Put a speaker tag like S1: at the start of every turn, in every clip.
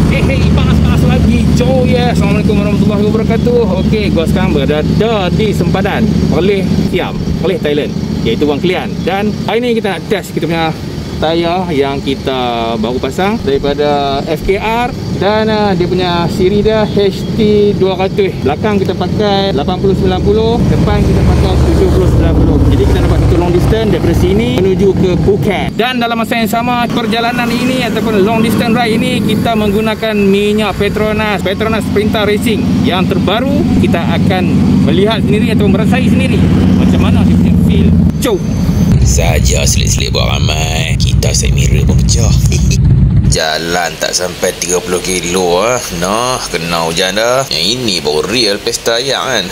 S1: Panas lagi coy ya. Assalamualaikum warahmatullahi wabarakatuh. Okey, gua sekarang berada di sempadan oleh Siam, oleh Thailand, iaitu Wang Kelian. Dan hari ni kita nak test kita punya tayar yang kita baru pasang daripada FKR. Dan dia punya siri dia HT200. Belakang kita pakai 80-90, depan kita pakai 70-90. Jadi kita dapat satu long distance daripada sini menuju ke Phuket. Dan dalam masa yang sama, perjalanan ini ataupun long distance ride ini kita menggunakan minyak Petronas Sprinter Racing yang terbaru. Kita akan melihat sendiri atau merasai sendiri macam mana dia punya feel. Jom.
S2: Saja selit-selit buat ramai, kita set mirror pun pecah. Jalan tak sampai 30 kilo Nah, kena hujan dah. Yang ini baru real pesta yang kan.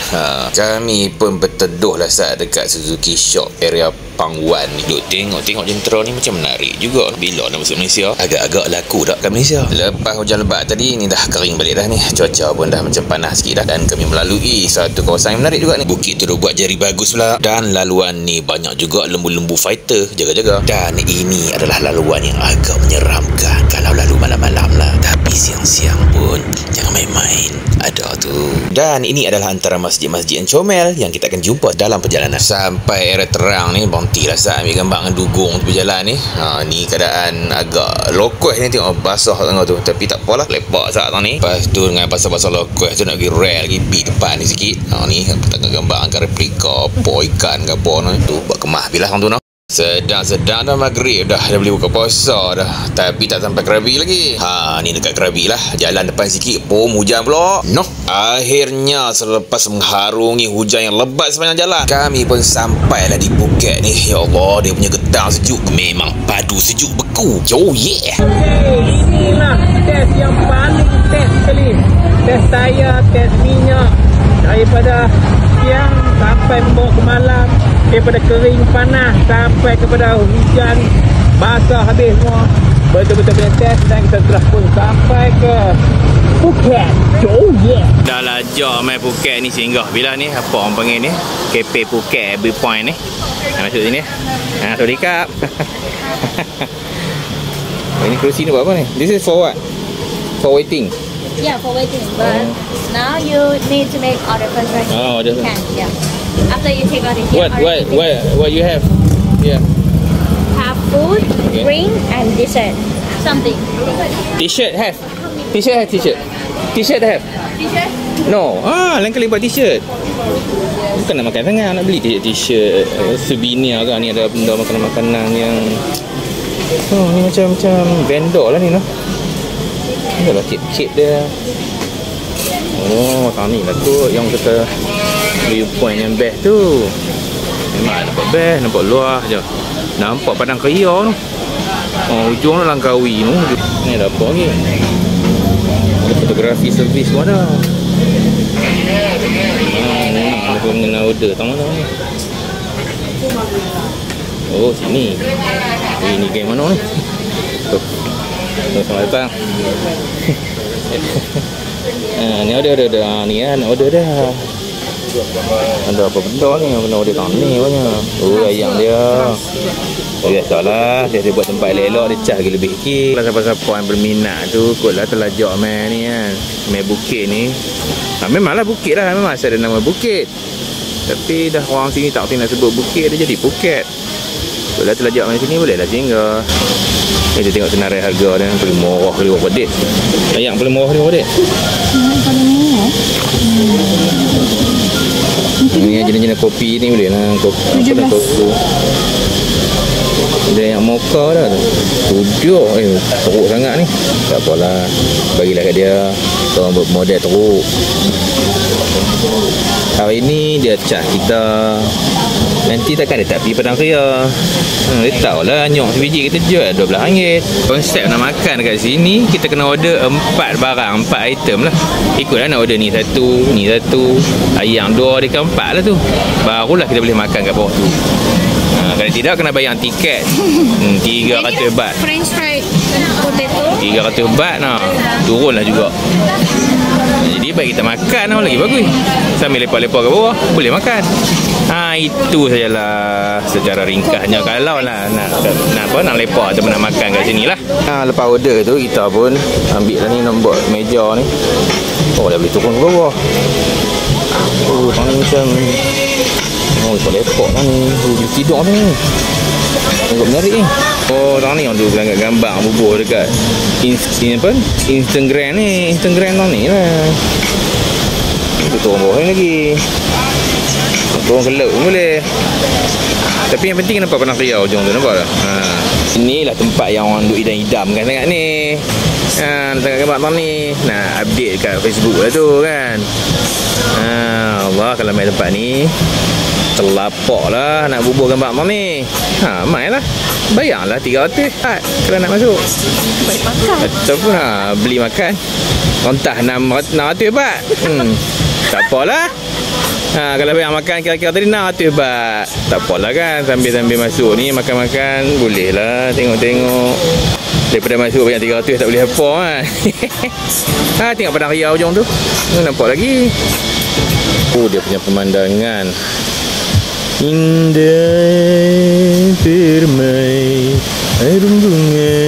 S2: Kami pun berteduh lah saat dekat Suzuki Shop area Pangwan ni. Duk tengok jentera ni macam menarik juga. Bila nak masuk Malaysia? Agak-agak laku tak kat Malaysia. Lepas hujan lebat tadi ni dah kering balik dah ni. Cuaca pun dah macam panas sikit dah. Dan kami melalui satu kawasan yang menarik juga ni. Bukit tu dah buat jari bagus pula. Dan laluan ni banyak juga lembu-lembu fighter jaga-jaga. Dan ini adalah laluan yang agak menyeramkan kalau lalu malam-malam lah. Tapi siang-siang pun jangan main-main. Ada tu. Dan ini adalah antara masjid-masjid yang comel yang kita akan jumpa dalam perjalanan. Sampai area terang ni berhenti lah saat ambil gambar dengan dugong tepi jalan ni. Ni keadaan agak lokoh ni, tengok basah tengah tu. Tapi tak apalah, lepak saat ni. Lepas tu dengan pasal-pasal lokoh tu nak pergi rel lagi beat depan ni sikit. Ni kita gambar angkat replika po ikan ke apa ni tu buat kemah bilah orang tu no. Sedang dah maghrib dah boleh buka puasa dah. Tapi tak sampai Krabi lagi. Ni dekat Krabi lah. Jalan depan sikit pun hujan pula. Akhirnya selepas mengharungi hujan yang lebat sepanjang jalan, kami pun sampailah di Phuket ni. Ya Allah, dia punya getang sejuk memang padu sejuk beku. Oh yeah.
S1: Okay, inilah test yang paling test sekali. Test tayar, test minyak. Daripada siang sampai membawa ke malam, daripada kering panas sampai kepada hujan basah habis semua. Betul-betul punya test dan kita telah pun sampai ke Phuket. Oh yeah. Dah lajak main Phuket ni singgah bila ni apa orang panggil ni? KP Phuket Every Point ni. Masuk sini. Sorry kap. Ini kerusi ni buat apa ni? This is for what? For waiting.
S3: Yeah, for waiting. But now you need to make order first, right?
S1: Oh, order.
S3: Can, yeah. After you take order here.
S1: What you have? Yeah.
S3: Have food, drink, and dessert. Something.
S1: T-shirt have. T-shirt have.
S3: T-shirt?
S1: No. Lain kali buat t-shirt. Bukan nak makan sangat, nak beli t-shirt souvenir kan. Ni ada benda makanan-makanan yang ni macam vendor lah ni no. Ni adalah kek dia. Macam ni lah tu yang kita viewpoint yang best tu. Memang nampak best, nampak luas je. Nampak padang Keria tu. Ujung lah Langkawi tu. Ni ada apa lagi? Ada fotografi servis pun ada. Ada punya order tak mana ni. Oh sini. Ini game mana ni? Tu. Selamat datang. Ni order ni kan order dah. Ada apa benda ni? Benda order kat ni banyak. Ayam dia. Biasalah, dia buat tempat elok, dia cas lagi lebih sikit. Siapa-siapa yang berminat tu ikutlah terlajak main ni kan. Main bukit ni. Memanglah bukit lah, memang asal ada nama bukit. Tapi dah orang sini tak nak sebut bukit, dia jadi Phuket. Kalau terlajak main sini bolehlah singgah. Kita tengok senarai harga dia paling murah kali berapa dek. Ayam paling murah kali berapa dek?
S3: Paling murah.
S1: Ni jenis-jenis kopi ni boleh lah. Kopi apa toko. Dia yang mocha dah tu. 7. Teruk sangat ni. Tak apalah. Bagilah kat dia. Kita buat model teruk. Hari ni dia cas kita. Nanti takkan dia tak pergi Padang Keria. Dia tahulah nyok sebiji kita jual RM12. Konsep nak makan dekat sini, kita kena order 4 barang, 4 item lah. Ikutlah nak order ni satu, ayam 2, dia 4 lah tu. Barulah kita boleh makan kat bawah tu. Kalau tidak kena bayar tiket 300 baht.
S3: French fried potato.
S1: 300 baht nah. Turunlah juga. Jadi Jadi baik kita makan lagi bagus. Sambil lepak-lepak ke bawah boleh makan. Itu sajalah secara ringkasnya kalau lah nak lepak atau nak makan kat sini lah. Lepas order tu kita pun ambil lah ni nombor meja ni. Oh dah boleh turun ke bawah. Ni macam lepak lah ni. Boleh tidur ni. Tengok menarik ni. Tang ni orang tu pelanggan gambar bubuh dekat Instagram ni. Instagram tang ni lah. Kita turun bawah ni lagi. Turun ke laut pun boleh. Tapi yang penting nampak Padang Riau hujung tu, nampak tak? Inilah tempat yang orang duk idam-idamkan sangat ni. Tengok gambar tang ni. Nak update kat Facebook lah tu kan. Allah, kalau main tempat ni terlapak lah nak bubuh gambar tang ni. Main lah. Bayarlah 300 kalau nak masuk.
S3: Baik makan.
S1: Ataupun beli makan. Kontah 600 baht. Tak apalah. Kalau bayar makan kira-kira tadi 600 baht. Tak apalah kan. Sambil-sambil masuk ni makan-makan boleh lah. Tengok-tengok. Daripada masuk banyak 300 tak boleh apa kan. Tengok Padang Riau hujung tu. Nampak lagi. Dia punya pemandangan indah permai harum bunga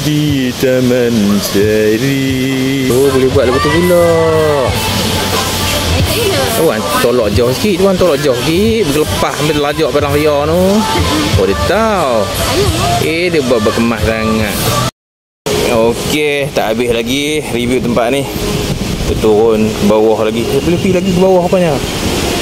S1: di taman sari. Boleh buat lagu tu pula. Tuan tolak jauh sikit. Berlepas ambil lajak Padang Riau tu. Dia tahu. Dia buat berkemas sangat. Okey, tak habis lagi review tempat ni. Kita turun ke bawah lagi. Boleh pergi lagi ke bawah apanya.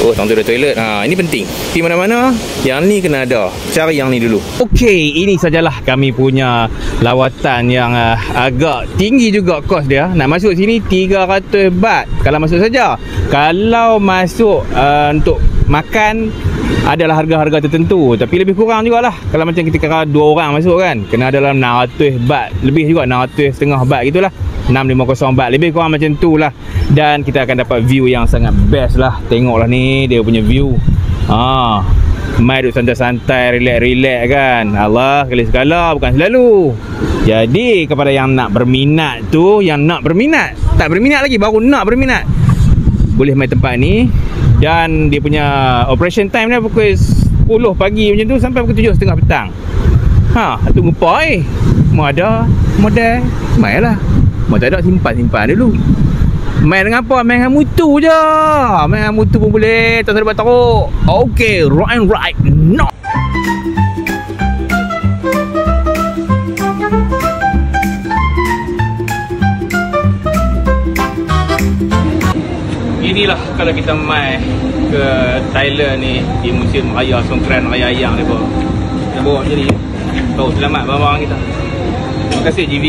S1: Tang tu ada toilet. Ini penting. Pergi mana-mana, yang ni kena ada. Cari yang ni dulu. Okey, ini sajalah kami punya lawatan yang agak tinggi juga kos dia. Nak masuk sini 300 baht kalau masuk saja. Kalau masuk untuk makan adalah harga-harga tertentu, tapi lebih kurang jugalah. Kalau macam kita kira 2 orang masuk kan, kena dalam 600 baht. Lebih juga 600.5 baht gitulah. 650 baht, lebih kurang macam tu lah. Dan kita akan dapat view yang sangat best lah. Tengoklah ni dia punya view. Mai duduk santai-santai, relax-relax kan. Allah, kali sekala bukan selalu. Jadi kepada yang nak berminat tu, yang nak berminat, tak berminat lagi, baru nak berminat, boleh main tempat ni. Dan dia punya operation time dia pukul 10 pagi macam tu sampai pukul 7.30 petang. Tunggu apa mau ada modal, main lah. Mau tak ada, simpan dulu. Main dengan apa? Main dengan mutu je. Main dengan mutu pun boleh. Tak ada teruk. Okay, right now. Inilah kalau kita mai ke Thailand ni di musim raya Songkran, raya ayam ni pun. Kita bawa macam ni. Selamat barang-barang kita. Terima kasih GV.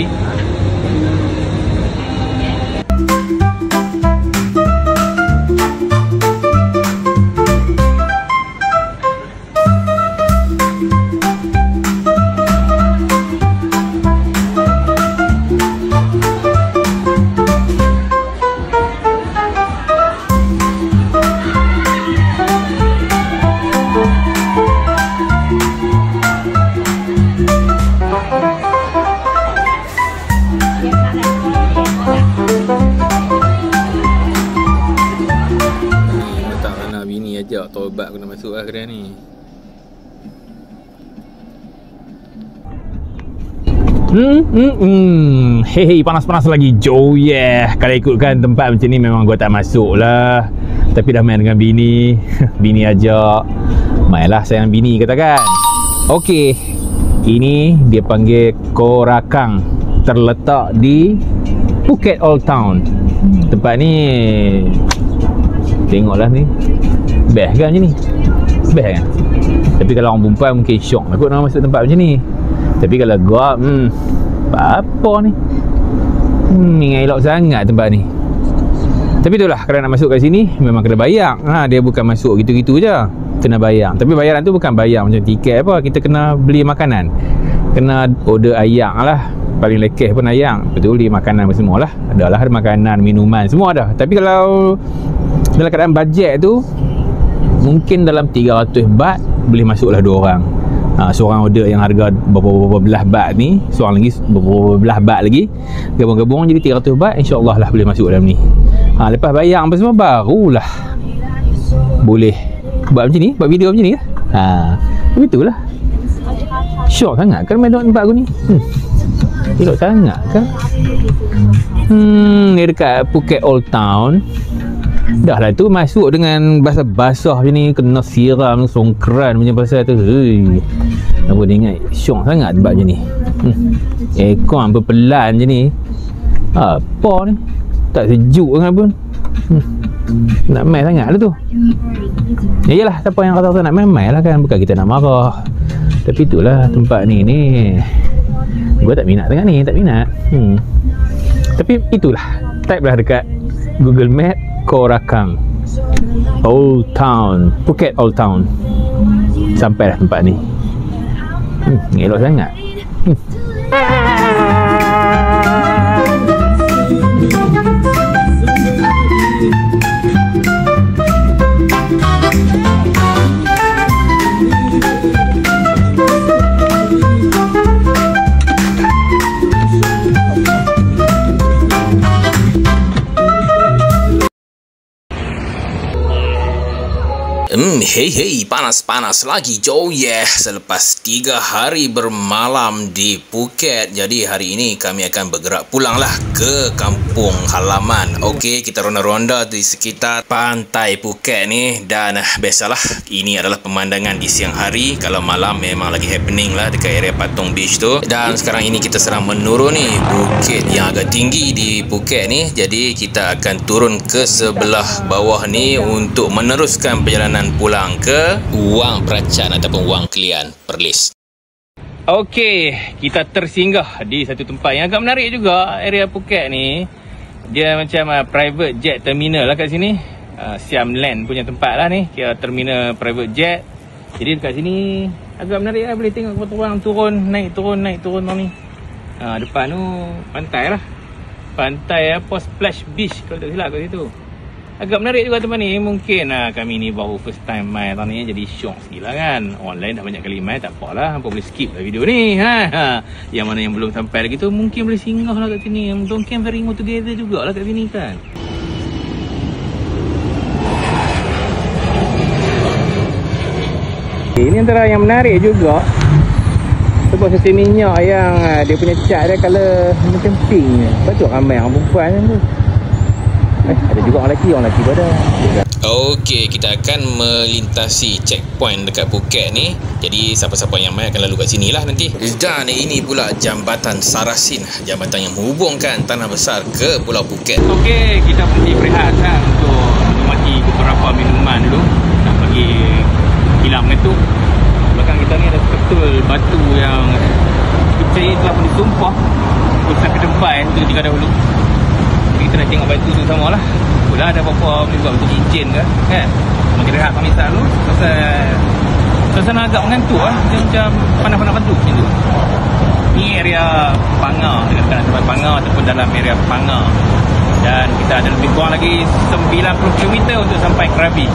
S1: Tobat aku nak masuk lah kedai ni. Hei, panas-panas lagi. Kalau ikutkan tempat macam ni memang gua tak masuk lah. Tapi dah main dengan bini. Bini ajak, mainlah sayang bini katakan. Okey, ini dia panggil Korakang. Terletak di Phuket Old Town. Tempat ni tengoklah ni, best kan macam ni? Best kan? Tapi kalau orang perempuan mungkin syok lah kot nak masuk tempat macam ni. Tapi kalau gua apa ni? Elok sangat tempat ni. Tapi itulah, kalau nak masuk kat sini memang kena bayar. Dia bukan masuk gitu-gitu je, kena bayar. Tapi bayaran tu bukan bayar macam tiket apa. Kita kena beli makanan, kena order ayam lah. Paling lekeh pun ayam. Betul, beli makanan semua lah. Ada makanan, minuman, semua ada. Tapi kalau dalam keadaan bajet tu, mungkin dalam 300 baht boleh masuklah 2 orang. Seorang order yang harga beberapa belah baht ni, seorang lagi beberapa belah baht lagi, gabung-gabung jadi 300 baht, insya-Allah lah boleh masuk dalam ni. Lepas bayar apa semua barulah boleh buat macam ni, buat video macam ni. Begitulah. Syok sangat kan main tempat aku ni. Elok sangat kan. Ni dekat Phuket Old Town. Dah lah tu masuk dengan basah-basah macam ni, kena siram songkran macam pasal tu. Apa dia ingat, syok sangat tempat macam ni. Aircon berpelan je ni. Apa ni, tak sejuk sangat pun. Nak main sangat lah tu. Yalah, siapa yang kata nak main lah kan, bukan kita nak marah. Tapi itulah tempat ni gua tak minat sangat ni, tak minat. Tapi itulah, type lah dekat Google Map Korakang Old Town, Phuket Old Town. Sampailah tempat ni. Elok sangat.
S2: Hei, panas-panas lagi Jo. Selepas 3 hari bermalam di Phuket, jadi hari ini kami akan bergerak pulanglah ke kampung halaman. Okey, kita ronda-ronda di sekitar pantai Phuket ni. Dan biasalah, ini adalah pemandangan di siang hari. Kalau malam memang lagi happening lah dekat area Patong Beach tu. Dan sekarang ini kita sedang menurun ni bukit yang agak tinggi di Phuket ni. Jadi kita akan turun ke sebelah bawah ni untuk meneruskan perjalanan pulang ke Wang Pracan ataupun Wang Kelian, Perlis.
S1: Okey, kita tersinggah di satu tempat yang agak menarik juga. Area Phuket ni dia macam private jet terminal lah kat sini. Siam Land punya tempat lah ni, kira terminal private jet. Jadi dekat sini agak menarik lah, boleh tengok orang turun, naik turun ni. Depan tu pantai lah. Pantai apa, Splash Beach kalau tak silap kat situ. Agak menarik juga tempat ni. Mungkin kami ni baru first time main tahun ni, jadi syok sikit lah kan. Orang lain dah banyak kali main, tak apalah, hampa boleh skip lah video ni. Yang mana yang belum sampai lagi tu, mungkin boleh singgah lah kat sini. Don't camp very more together jugalah kat sini kan. Ini antara yang menarik juga, sebab sistem minyak yang dia punya cat dia colour macam pink. Lepas tu ramai orang perempuan tu. Ada juga orang lelaki pun ada.
S2: Okey, kita akan melintasi checkpoint dekat Phuket ni. Jadi siapa-siapa yang main akan lalu kat sini lah nanti. Dan ini pula Jambatan Sarasin, jambatan yang menghubungkan Tanah Besar ke Pulau Phuket.
S1: Okey, kita pergi berehat lah untuk menikmati beberapa minuman dulu. Nak pergi hilang mengetuk. Belakang kita ni ada betul batu yang percaya telah pun disumpah untuk sampai tempat tu ketika dahulu. Kita nak tengok batu tu sama lah. Pula ada apa-apa boleh buat batu cincin ke kan. Mungkin rehat kami sat dulu pasal suasana agak mengantuk lah. Dia macam panas-panas batu macam tu. Ni area Panga, dekat tempat Panga ataupun dalam area Panga. Dan kita ada lebih kurang lagi 90 km untuk sampai Krabi.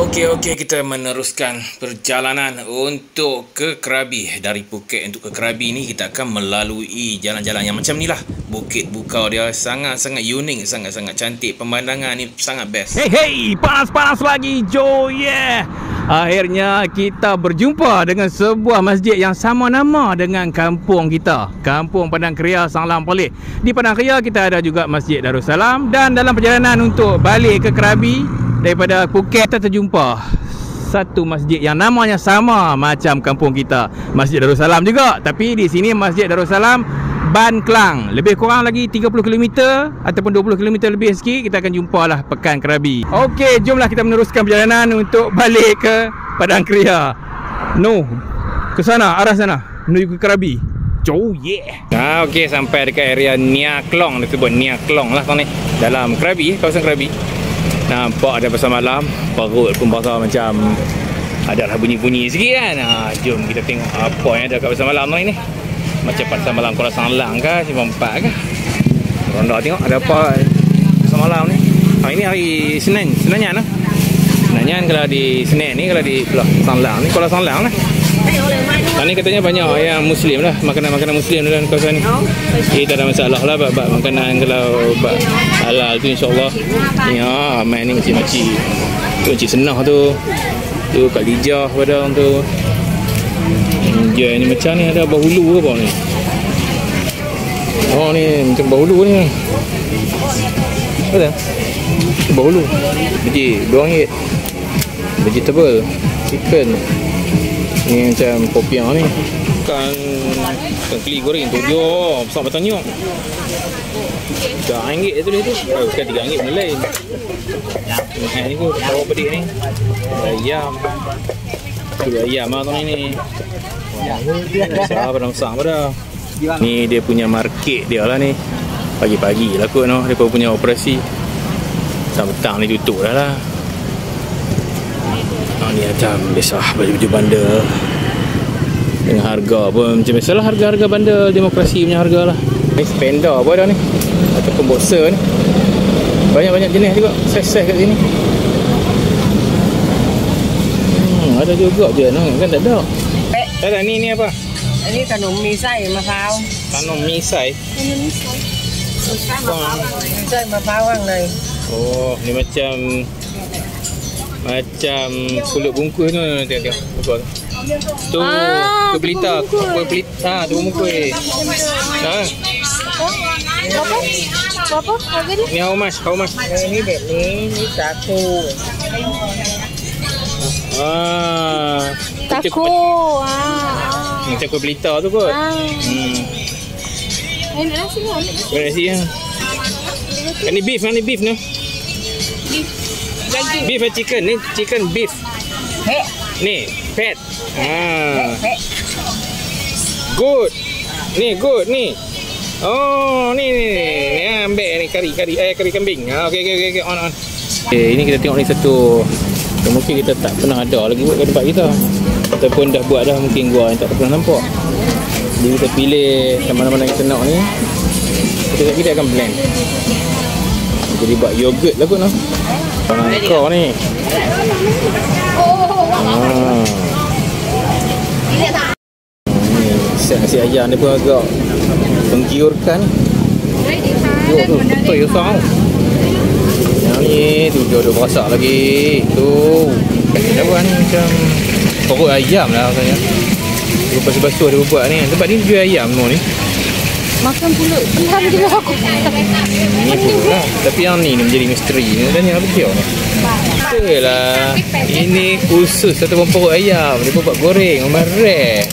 S2: Okey, kita meneruskan perjalanan untuk ke Krabi. Dari Phuket untuk ke Krabi ni kita akan melalui jalan-jalan yang macam ni lah. Bukit Bukau dia sangat-sangat unik, sangat-sangat cantik. Pemandangan ni sangat best.
S1: Hey, panas-panas lagi Jo. Akhirnya kita berjumpa dengan sebuah masjid yang sama nama dengan kampung kita, Kampung Padang Keria, Sanglang Perlis. Di Padang Keria kita ada juga Masjid Darussalam. Dan dalam perjalanan untuk balik ke Krabi daripada Phuket, kita terjumpa satu masjid yang namanya sama macam kampung kita, Masjid Darussalam juga. Tapi di sini Masjid Darussalam Ban Klang. Lebih kurang lagi 30 km ataupun 20 km lebih sikit kita akan jumpa lah Pekan Krabi. Okey, jomlah kita meneruskan perjalanan untuk balik ke Padang Keria. Ke sana, arah sana, menuju ke Krabi. Okey, sampai dekat area Nia Klong, disebut Nia Klong lah ni, dalam Krabi, kawasan Krabi. Nampak ada pasar malam, perut pun basah macam adalah bunyi-bunyi sikit kan. Jom kita tengok apa yang ada kat pasar malam ni. Macam pasar malam Kuala Sanglang ke, Simpang 4 ke. Ronda tengok ada apa pasar malam ni. Ini hari Senin, Senannya Kebanyakan kalau di Senen ni, kalau di belah Sanglang ni, Kuala Sanglang lah. Ni katanya banyak yang Muslim lah, makanan-makanan Muslim dalam kawasan ni. Jadi tak ada masalah lah bab makanan kalau bab halal tu insyaAllah. Ni ramai ni makcik-makcik. Tu Makcik Senah tu. Tu Kak Lijah Padang tu. Dia ni macam ni ada bahulu ke apa ni? Oh ni macam bahulu ni. Betul? Bahulu. Biji RM2. Vegetable, chicken. Ni macam popiah ni. Kan keli goreng tu dia besar batang nyok. RM3 tu dia tu. Bukan RM3 benda lain. Ni tu tahu pedik ni. Ayam. Tu ayam lah tu ni. Besar besar pada. Ni dia punya market dia lah ni. Pagi-pagi lah kot no. Dia punya operasi. Sampai petang ni tutup dah lah. Ni macam biasa baju-baju bandar dengan harga pun macam biasalah, harga-harga bandar demokrasi punya harga lah. Ni spender apa dah ni, ataupun boxer ni, banyak-banyak jenis juga saiz-saiz kat sini. Ada juga je no, kan tak ada. Tak ada ni apa?
S4: Ini tanam misai mafau.
S1: Tanam misai.
S4: Misai mafau ang này.
S1: Oh, ni macam pulut bungkus tu tengok. Betul. Tu ke pelita, kuih pelita, tu bungkus. Ha.
S3: Berapa harga dia?
S1: Ni how much?
S4: Ini bet ni satu.
S3: Tako.
S1: Macam kuih pelita tu kot.
S3: Nak nasi ke?
S1: Nasi ya. Ni beef ni. Beef atau chicken? Ni chicken beef. Ni fat. Good. Ni. Oh, ni. Ambil ni kari kambing. Okey on. Ini kita tengok ni satu. Mungkin kita tak pernah ada lagi buat kat tempat kita. Ataupun dah buat dah, mungkin gua yang tak pernah nampak. Jadi kita pilih mana-mana yang kita nak ni. Kita akan blend. Jadi buat yogurt lah kot no. Kau ni. Nasi ayam ni pun agak menggiurkan. Tu betul sang. Yang ni tu dia ada berasak lagi. Tu. Dah buat ni macam perut ayam lah katanya. Basuh-basuh dia buat ni. Tempat ni jual ayam semua ni.
S3: Makan pulut diam je lah aku.
S1: Ni pulut lah. Tapi yang ni menjadi misteri ni. Tanya apa dia ni? Betul lah. Ini khusus ataupun perut ayam. Dia buat goreng. Memang rare.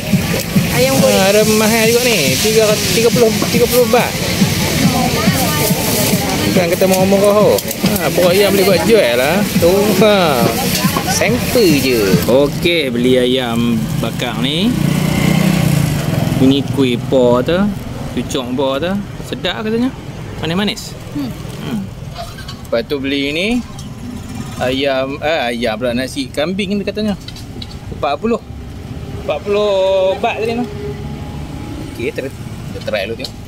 S3: Ayam goreng.
S1: Ada mahal juga ni. 30 baht. Bukan kata mau ngomong kau. Perut ayam boleh buat jual lah. Tu sample je. Okey, beli ayam bakar ni. Ini kuih po tu. Cucuk bawah tu. Sedap katanya. Manis-manis. Lepas tu beli ni ayam pula, nasi kambing ni katanya 40 baht tadi no. Okey, kita try dulu tengok.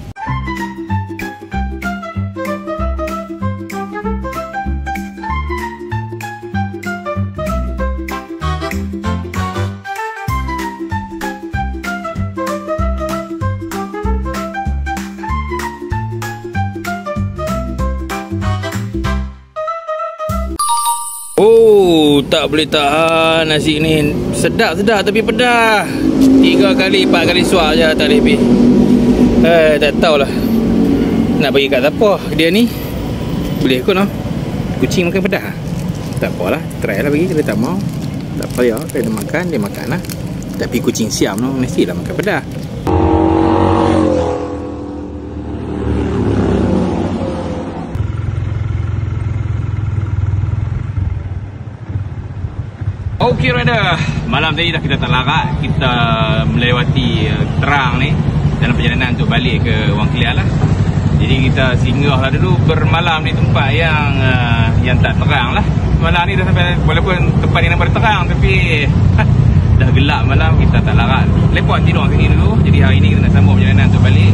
S1: Tak boleh tahan nasi ni. Sedap tapi pedas. 3 kali 4 kali suar je tak lebih. Tak tahulah nak bagi kat siapa dia ni. Boleh kot no. Kucing makan pedas. Tak apalah, try lah bagi. Kalau tak mau tak payah. Kalau dia makan lah. Tapi kucing siam no, mestilah makan pedas. Okey rider, malam tadi dah kita tak larat. Kita melewati terang ni dalam perjalanan untuk balik ke Wang Kelian lah. Jadi kita singgah lah dulu bermalam di tempat yang tak terang lah. Malam ni dah sampai, walaupun tempat ni nampak terang tapi dah gelap malam, kita tak larat. Lepas tidur sini dulu. Jadi hari ni kita nak sambung perjalanan untuk balik.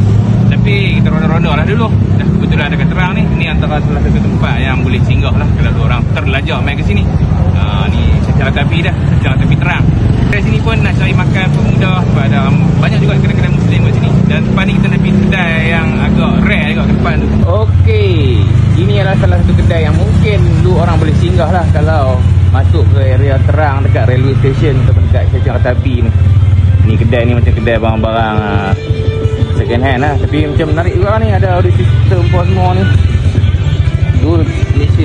S1: Tapi Tapi kita ronda-ronda lah dulu. Dah kebetulan ada terang ni. Ni antara salah satu tempat yang boleh singgah lah kalau orang terlajak main ke sini. Ni secara tepi dah, secara tepi terang. Dari sini pun nak cari makan pun mudah sebab ada banyak juga kedai-kedai Muslim kat sini. Dan depan ni kita nak pergi kedai yang agak rare juga ke depan tu. Okey, ini adalah salah satu kedai yang mungkin dulu orang boleh singgah lah kalau masuk ke area terang dekat railway station ataupun dekat stesen kereta api ni. Ni kedai ni macam kedai barang-barang second hand lah. Tapi macam menarik juga ni, ada audio system apa semua ni. Dulu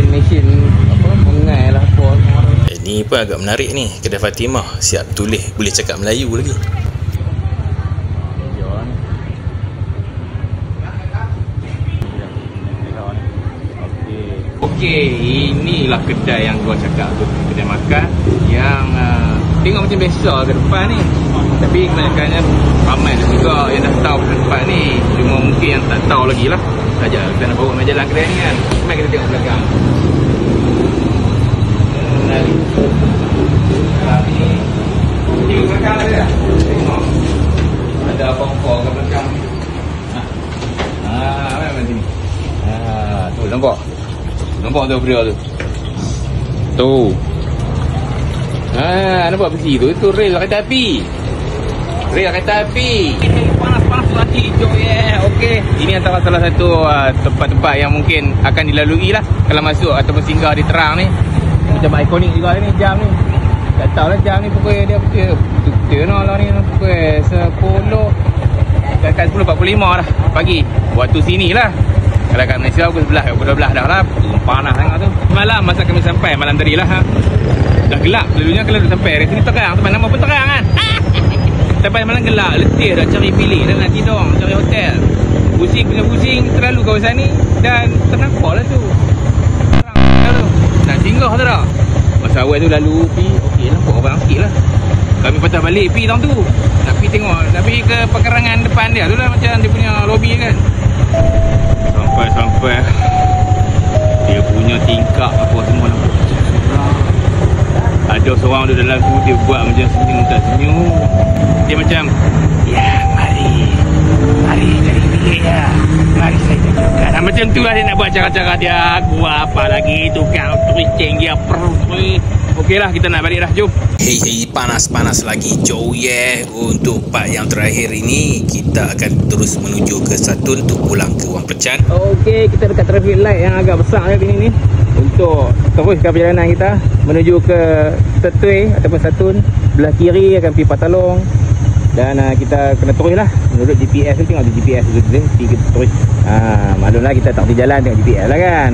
S1: mesin apa pengai lah apa semua.
S2: Ni pun agak menarik ni. Kedai Fatimah. Siap tulis. Boleh cakap Melayu lagi.
S1: Okey, inilah kedai yang gua cakap tu. Kedai makan yang tengok macam biasa ke depan ni. Tapi kebanyakannya ramai juga yang dah tahu ke depan ni. Cuma mungkin yang tak tahu lagi lah. Saja kita nak bawa jalan kedai ni kan. Mari kita tengok belakang. Ni belakang ada. Tengok. Ada apa-apa kat belakang. Mana sini. Tu nampak. Nampak tu beliau tu. Tu. Nampak besi tu. Itu rel kereta api. Rel kereta api. Panas-panas lagi. Jom okey. Ini antara salah satu tempat-tempat yang mungkin akan dilalui lah kalau masuk ataupun singgah di terang ni. Macam ikonik juga ni jam ni. Tak tahu lah jam ni pukul dia betul lah ni pukul 10 dekat 10.45 dah pagi. Waktu sini lah. Kalau kat Malaysia pukul 11, pukul 12 dah lah. Panas sangat tu. Malam masa kami sampai, malam tadi lah. Dah gelap. Dulunya kalau dah sampai dari sini terang. Teman nama pun terang kan. Sampai malam gelap. Letih dah cari bilik dan nak tidur. Cari hotel. Pusing terlalu kawasan ni. Dan ternampak lah tu. Terang tu. Nak singgah tu dah. Masa awal tu lalu pi. Okey nampak orang sikit lah. Kami patah balik pi tahun tu. Nak pergi tengok. Nak pergi ke pekarangan depan dia tu lah. Macam dia punya lobby kan. Sampai dia punya tingkap apa semua nampak. Ada seorang duduk dalam tu, dia buat macam senyum tak senyum. Dia macam, ya mari cari bilik ya. Mari saya tunjukkan. Macam tu lah dia nak buat cara-cara dia. Gua apa lagi tukang tricing dia perut. Okey lah, kita nak balik dah, jom.
S2: Hei, panas-panas lagi. Jauh Untuk part yang terakhir ini, kita akan terus menuju ke Satun untuk pulang ke Wang Pecan.
S1: Okey, kita dekat traffic light yang agak besar kat sini ni. Untuk teruskan perjalanan kita menuju ke Setui ataupun Satun. Belah kiri akan pergi Patalong. Dan kita kena terus lah. Menurut GPS tu, tengok tu GPS tu. Kita terus. Maklumlah kita tak pergi jalan, tengok GPS lah kan.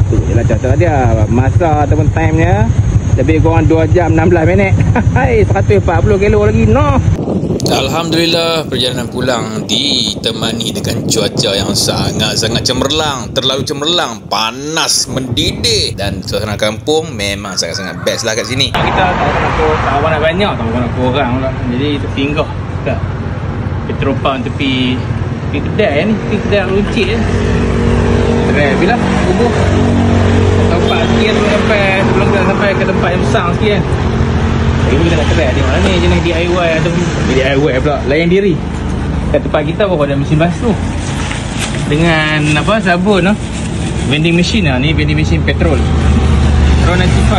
S1: Itu je lah cara dia. Masa ataupun time nya lebih kurang 2 jam 16 minit. 140 kilo lagi. No.
S2: Alhamdulillah, perjalanan pulang ditemani dengan cuaca yang sangat-sangat cemerlang. Terlalu cemerlang, panas, mendidih. Dan suasana kampung memang sangat-sangat best lah kat sini.
S1: Kita kawan nak banyak, kawan nak kurang lah. Jadi kita singgah kat petrol pump tepi kedai ni. Kedai runcit je. Kedai bila kubuh tempat sikit sebelum kita sampai ke tempat yang besar sikit kan. Jadi kita nak try tengok lah ni jenis DIY atau DIY pula layan diri. Kat tempat kita baru ada mesin basuh dengan apa sabun lah. Vending machine lah. Ni vending machine petrol Ron 95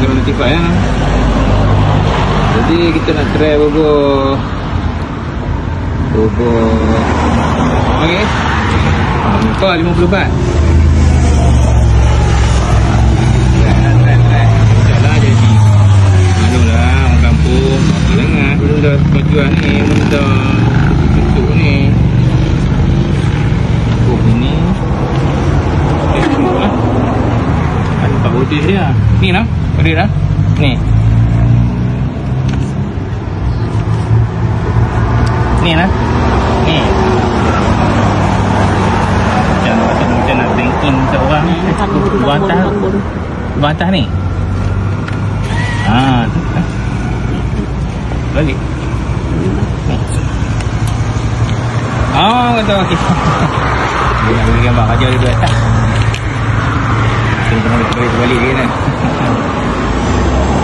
S1: Ron 95 lah. Jadi kita nak try bubur okey. Kau 50 baht. Jalan jadi. Malulah orang kampung. Jangan benda tujuan ni, benda tutup ni. Oh ini. Ada Pak Putih dia. Ni lah. Ada dah. Ni. Ni lah. Ni. Macam nak banking seorang ni. Bantah ni. Tu. Balik. Kata okey. Dia nak bagi gambar aja dia atas. Kita kena balik dia kan.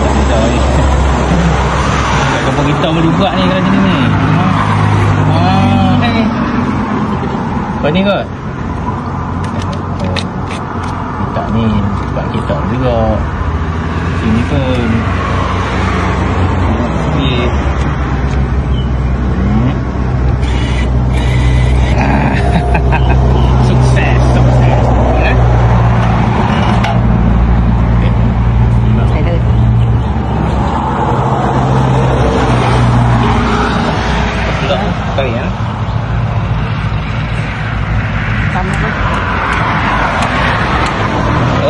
S1: Tak tahu ni. Kampung kita boleh buat ni kalau macam ni. Apa ni kot? Kita ni tempat kita juga. Sini pun sikit. Sukses. Ya? Tarik ya.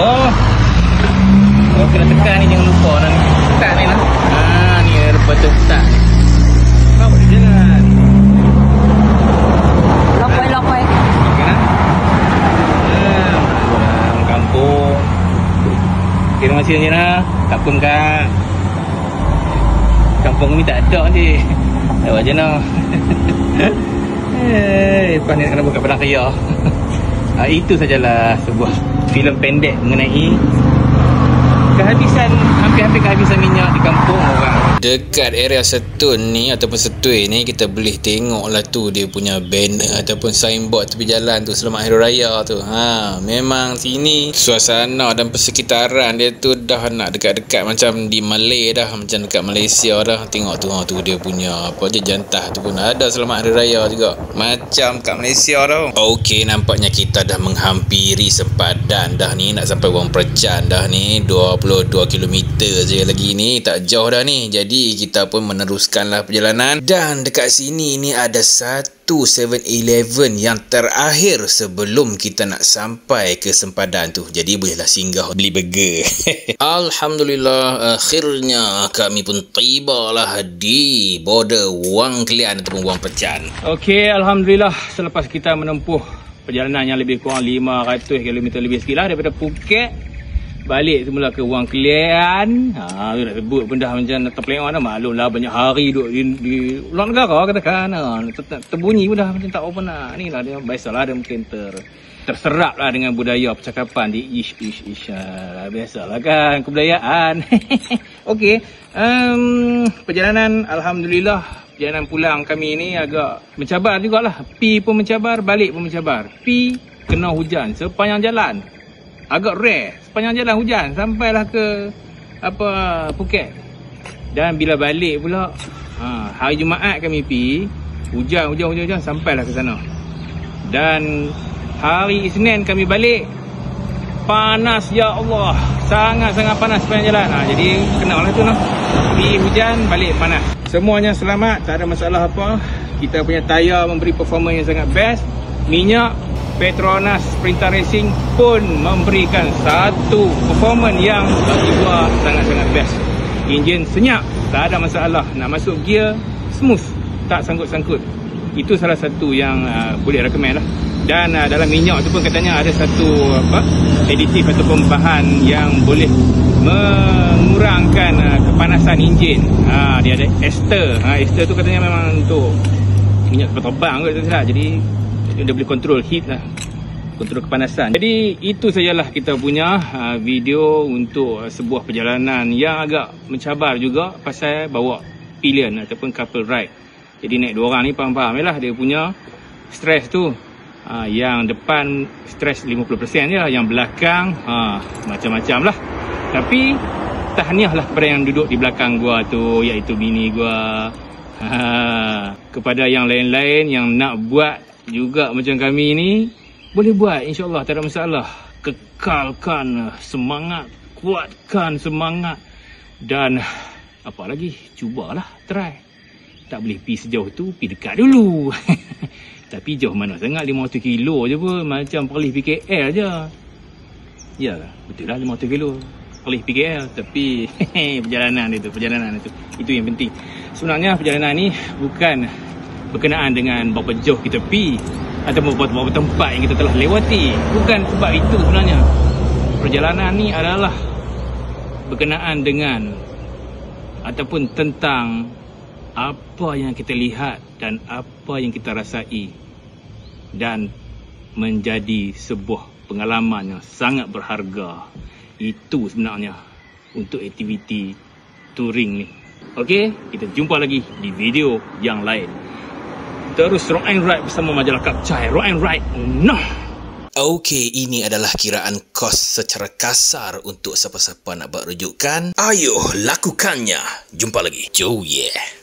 S1: Oh, kena tekan ni, jangan lupa nak tekan ni lah. Ni lepas tu tekan. Bawa dia jalan.
S3: Lokoi.
S1: Okey lah. Orang kampung. Kira macam ni lah. Tak pun kat kampung ni tak ada ni. Lewat je lah. Lepas ni nak kena buka Padang Raya. Itu sajalah sebuah filem pendek mengenai hampir kehabisan minyak di kampung orang.
S2: Dekat area Setun ni ataupun Setui ni, kita boleh tengok lah tu dia punya banner ataupun signboard tepi jalan tu, Selamat Hari Raya tu. Memang sini suasana dan persekitaran dia tu dah nak dekat-dekat macam di Malay dah, macam dekat Malaysia dah. Tengok tu dia punya apa je, jantah tu pun ada Selamat Hari Raya juga, macam kat Malaysia tau. Okey, nampaknya kita dah menghampiri sempadan dah ni, nak sampai Wang Percan dah ni. 22 km je lagi ni, tak jauh dah ni. Jadi kita pun meneruskanlah perjalanan, dan dekat sini ni ada satu 7-Eleven yang terakhir sebelum kita nak sampai ke sempadan tu. Jadi bolehlah singgah beli burger. Alhamdulillah, akhirnya kami pun tibalah di border Wang Kelian ataupun Wang Percan.
S1: Okey, Alhamdulillah, selepas kita menempuh perjalanan yang lebih kurang 500 km lebih sikit lah daripada Phuket balik semula ke Wang Kelian. Tu nak sebut pun dah macam terpelengok dah. Maklum lah, banyak hari duduk di luar negara katakan. Terbunyi pun dah macam tak apa nak. Ni lah dia, biasalah dia mungkin terserap lah dengan budaya percakapan di ish lah. Biasalah kan, kebudayaan. Okey, perjalanan Alhamdulillah, perjalanan pulang kami ni agak mencabar jugalah. Pi pun mencabar, balik pun mencabar. Pi kena hujan sepanjang jalan. Agak rare sepanjang jalan hujan sampailah ke Phuket. Dan bila balik pula hari Jumaat kami pergi, hujan sampailah ke sana. Dan hari Isnin kami balik, panas ya Allah, sangat-sangat panas sepanjang jalan. Jadi kenalah tu lah, pergi hujan balik panas. Semuanya selamat, tak ada masalah apa. Kita punya tayar memberi performance yang sangat best. Minyak Petronas Sprinter Racing pun memberikan satu performance yang bagi gua sangat-sangat best. Enjin senyap, tak ada masalah. Nak masuk gear smooth, tak sangkut-sangkut. Itu salah satu yang boleh recommend lah. Dan dalam minyak tu pun katanya ada satu aditif ataupun bahan yang boleh mengurangkan kepanasan enjin. Dia ada ester. Ester tu katanya memang untuk minyak terbang kot, tak. Jadi dia boleh control heat lah, kontrol kepanasan. Jadi itu sajalah kita punya video untuk sebuah perjalanan yang agak mencabar juga, pasal bawa pillion ataupun couple ride. Jadi naik dua orang ni faham-faham lah dia punya stres tu. Yang depan stres 50% je, yang belakang macam-macam lah. Tapi tahniah lah kepada yang duduk di belakang gua tu, iaitu bini gua. Kepada yang lain-lain yang nak buat juga macam kami ni, boleh buat, insyaAllah, tak ada masalah. Kekalkan semangat, kuatkan semangat, dan apa lagi, cubalah, try. Tak boleh pergi sejauh tu, pergi dekat dulu. Tapi jauh mana sangat, 500 kilo je pun, macam perlis PKL je. Ya, betul lah 500 kilo perlis PKL. Tapi perjalanan itu yang penting. Sebenarnya perjalanan ni bukan berkenaan dengan berapa jauh kita pergi ataupun berapa tempat yang kita telah lewati. Bukan sebab itu sebenarnya. Perjalanan ni adalah berkenaan dengan ataupun tentang apa yang kita lihat dan apa yang kita rasai, dan menjadi sebuah pengalaman yang sangat berharga. Itu sebenarnya untuk aktiviti touring ni. Okey, kita jumpa lagi di video yang lain. Terus Rock and Ride bersama majalah Kapcai. Rock and Ride, noh.
S2: Okey, ini adalah kiraan kos secara kasar untuk siapa-siapa nak buat rujukan. Ayo, lakukannya. Jumpa lagi. Joe, yeah.